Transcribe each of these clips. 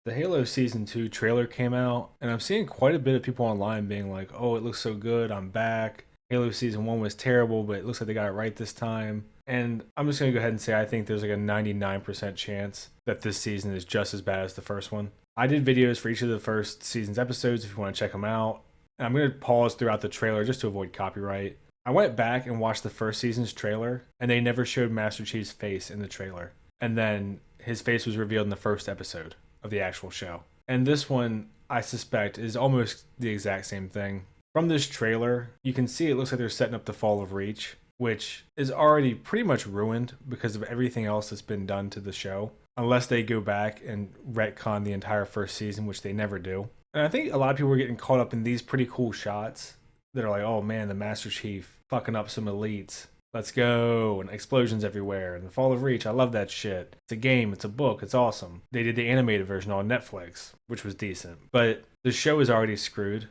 The Halo Season 2 trailer came out, and I'm seeing quite a bit of people online being like, oh, it looks so good, I'm back. Halo Season 1 was terrible, but it looks like they got it right this time. And I'm just going to go ahead and say I think there's like a 99% chance that this season is just as bad as the first one. I did videos for each of the first season's episodes if you want to check them out. And I'm going to pause throughout the trailer just to avoid copyright. I went back and watched the first season's trailer, and they never showed Master Chief's face in the trailer. And then his face was revealed in the first episode of the actual show. And this one, I suspect, is almost the exact same thing. From this trailer, you can see it looks like they're setting up the fall of Reach, which is already pretty much ruined because of everything else that's been done to the show, unless they go back and retcon the entire first season, which they never do. And I think a lot of people are getting caught up in these pretty cool shots that are like, oh man, the Master Chief fucking up some elites. Let's go, and explosions everywhere, and the Fall of Reach, I love that shit. It's a game, it's a book, it's awesome. They did the animated version on Netflix, which was decent. But the show is already screwed.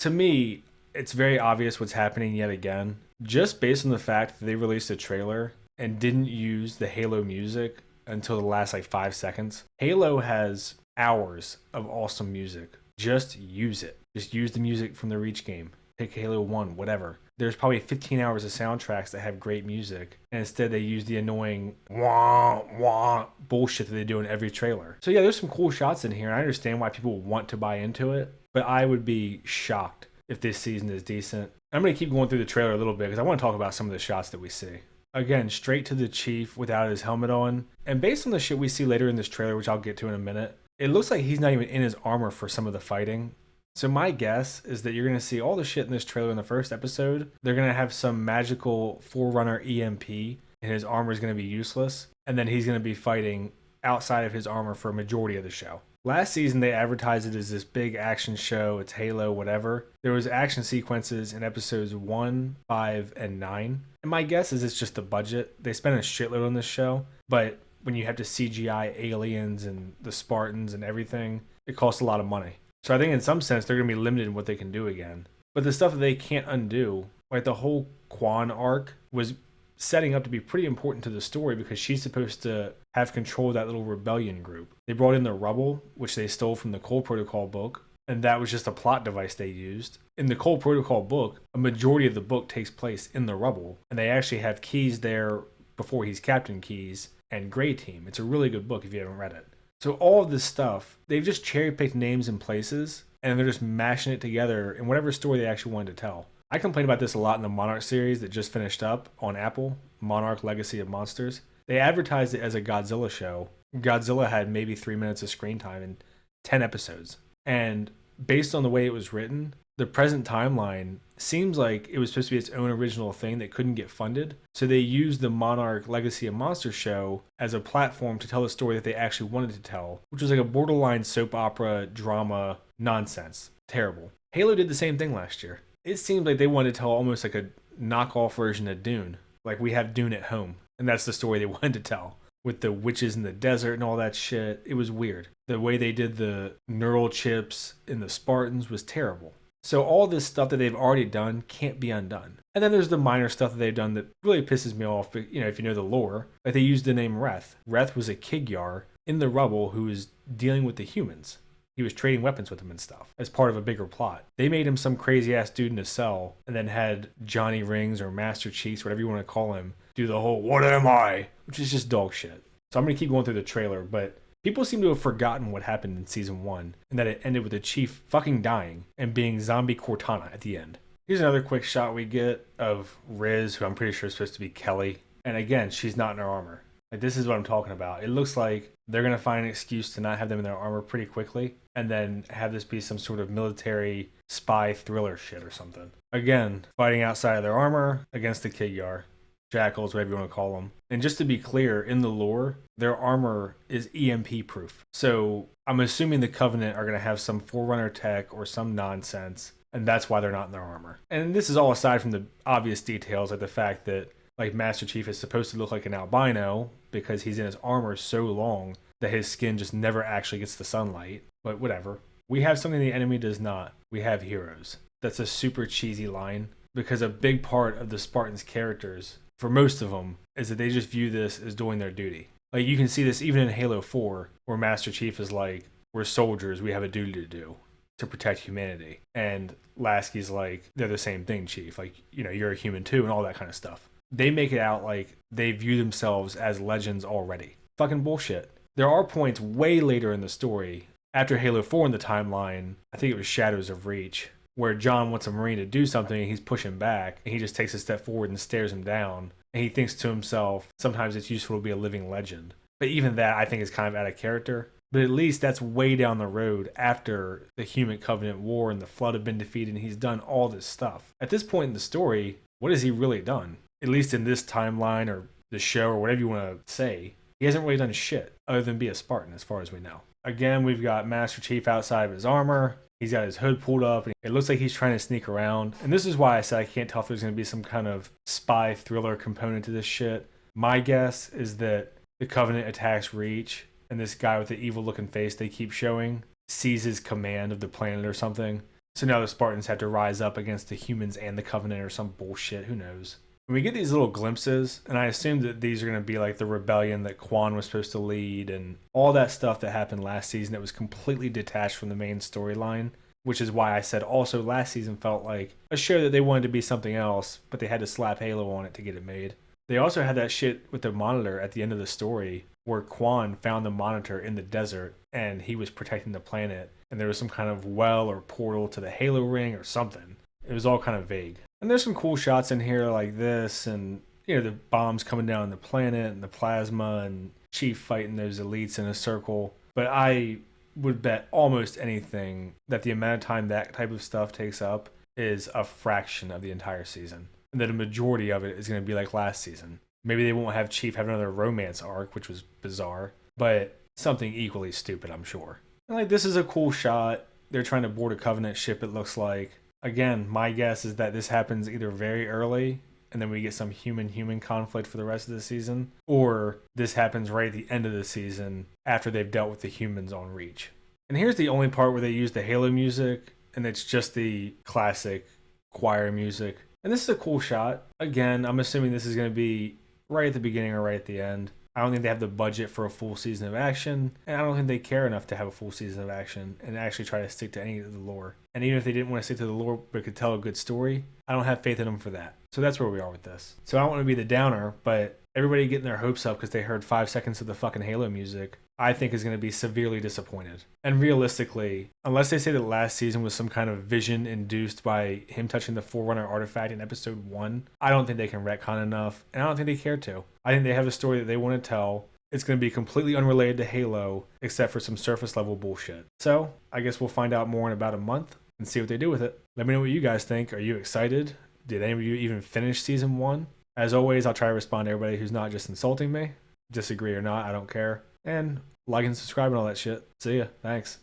To me, it's very obvious what's happening yet again, just based on the fact that they released a trailer and didn't use the Halo music until the last like 5 seconds. Halo has hours of awesome music. Just use it. Just use the music from the Reach game. Pick Halo 1, whatever. There's probably 15 hours of soundtracks that have great music, and instead they use the annoying wah wah bullshit that they do in every trailer. So yeah, there's some cool shots in here, and I understand why people want to buy into it, but I would be shocked if this season is decent. I'm going to keep going through the trailer a little bit because I want to talk about some of the shots that we see. Again, straight to the Chief without his helmet on, and based on the shit we see later in this trailer, which I'll get to in a minute, it looks like he's not even in his armor for some of the fighting. So my guess is that you're going to see all the shit in this trailer in the first episode. They're going to have some magical Forerunner EMP, and his armor is going to be useless. And then he's going to be fighting outside of his armor for a majority of the show. Last season, they advertised it as this big action show. It's Halo, whatever. There was action sequences in episodes 1, 5, and 9. And my guess is it's just the budget. They spent a shitload on this show. But when you have to CGI aliens and the Spartans and everything, it costs a lot of money. So I think in some sense they're going to be limited in what they can do again. But the stuff that they can't undo, like the whole Quan arc, was setting up to be pretty important to the story because she's supposed to have control of that little rebellion group. They brought in the rubble, which they stole from the Cole Protocol book, and that was just a plot device they used. In the Cole Protocol book, a majority of the book takes place in the rubble, and they actually have Keyes there before he's Captain Keyes and Grey Team. It's a really good book if you haven't read it. So all of this stuff, they've just cherry-picked names and places, and they're just mashing it together in whatever story they actually wanted to tell. I complained about this a lot in the Monarch series that just finished up on Apple, Monarch Legacy of Monsters. They advertised it as a Godzilla show. Godzilla had maybe 3 minutes of screen time in 10 episodes. And based on the way it was written, the present timeline seems like it was supposed to be its own original thing that couldn't get funded. So they used the Monarch Legacy of Monsters show as a platform to tell the story that they actually wanted to tell, which was like a borderline soap opera drama nonsense. Terrible. Halo did the same thing last year. It seemed like they wanted to tell almost like a knockoff version of Dune. Like we have Dune at home, and that's the story they wanted to tell. With the witches in the desert and all that shit, it was weird. The way they did the neural chips in the Spartans was terrible. So all this stuff that they've already done can't be undone. And then there's the minor stuff that they've done that really pisses me off, if you know the lore. Like they used the name Reth. Reth was a Kigyar in the rubble who was dealing with the humans. He was trading weapons with them and stuff as part of a bigger plot. They made him some crazy ass dude in a cell and then had Johnny Rings or Master Chiefs, whatever you want to call him, do the whole "what am I?" which is just dog shit. So I'm going to keep going through the trailer, but people seem to have forgotten what happened in season 1 and that it ended with the Chief fucking dying and being zombie Cortana at the end. Here's another quick shot we get of Riz, who I'm pretty sure is supposed to be Kelly. And again, she's not in her armor. Like, this is what I'm talking about. It looks like they're going to find an excuse to not have them in their armor pretty quickly and then have this be some sort of military spy thriller shit or something. Again, fighting outside of their armor against the Kigyar. Jackals, whatever you want to call them. And just to be clear, in the lore, their armor is EMP proof. So I'm assuming the Covenant are going to have some Forerunner tech or some nonsense, and that's why they're not in their armor. And this is all aside from the obvious details, like the fact that like Master Chief is supposed to look like an albino because he's in his armor so long that his skin just never actually gets the sunlight. But whatever. We have something the enemy does not. We have heroes. That's a super cheesy line because a big part of the Spartans' characters, for most of them, is that they just view this as doing their duty. Like you can see this even in Halo 4, where Master Chief is like, we're soldiers. We have a duty to do to protect humanity. And Lasky's like, they're the same thing, Chief. Like, you know, you're a human too, and all that kind of stuff. They make it out like they view themselves as legends already. Fucking bullshit. There are points way later in the story, after Halo 4 in the timeline, I think it was Shadows of Reach, where John wants a Marine to do something and he's pushing back, and he just takes a step forward and stares him down. And he thinks to himself, sometimes it's useful to be a living legend. But even that, I think, is kind of out of character. But at least that's way down the road after the Human Covenant War and the Flood have been defeated, and he's done all this stuff. At this point in the story, what has he really done? At least in this timeline or the show or whatever you want to say, he hasn't really done shit other than be a Spartan as far as we know. Again, we've got Master Chief outside of his armor. He's got his hood pulled up, and it looks like he's trying to sneak around. And this is why I said I can't tell if there's going to be some kind of spy thriller component to this shit. My guess is that the Covenant attacks Reach, and this guy with the evil looking face they keep showing seizes command of the planet or something. So now the Spartans have to rise up against the humans and the Covenant or some bullshit. Who knows? And we get these little glimpses, and I assume that these are going to be like the rebellion that Quan was supposed to lead and all that stuff that happened last season that was completely detached from the main storyline, which is why I said also last season felt like a show that they wanted to be something else, but they had to slap Halo on it to get it made. They also had that shit with the monitor at the end of the story where Quan found the monitor in the desert and he was protecting the planet, and there was some kind of well or portal to the Halo ring or something. It was all kind of vague. And there's some cool shots in here like this, and you know, the bombs coming down on the planet and the plasma and Chief fighting those elites in a circle. But I would bet almost anything that the amount of time that type of stuff takes up is a fraction of the entire season, and that a majority of it is going to be like last season. Maybe they won't have Chief have another romance arc, which was bizarre, but something equally stupid, I'm sure. And like, this is a cool shot. They're trying to board a Covenant ship, it looks like. Again, my guess is that this happens either very early and then we get some human-human conflict for the rest of the season, or this happens right at the end of the season after they've dealt with the humans on Reach. And here's the only part where they use the Halo music, and it's just the classic choir music. And this is a cool shot. Again, I'm assuming this is going to be right at the beginning or right at the end. I don't think they have the budget for a full season of action, and I don't think they care enough to have a full season of action and actually try to stick to any of the lore. And even if they didn't want to stick to the lore but could tell a good story, I don't have faith in them for that. So that's where we are with this. So I don't want to be the downer, but everybody getting their hopes up because they heard 5 seconds of the fucking Halo music, I think is going to be severely disappointed. And realistically, unless they say that last season was some kind of vision induced by him touching the Forerunner artifact in episode 1, I don't think they can retcon enough, and I don't think they care to. I think they have a story that they want to tell. It's going to be completely unrelated to Halo, except for some surface level bullshit. So, I guess we'll find out more in about a month and see what they do with it. Let me know what you guys think. Are you excited? Did any of you even finish season 1? As always, I'll try to respond to everybody who's not just insulting me. Disagree or not, I don't care. And like and subscribe and all that shit. See ya. Thanks.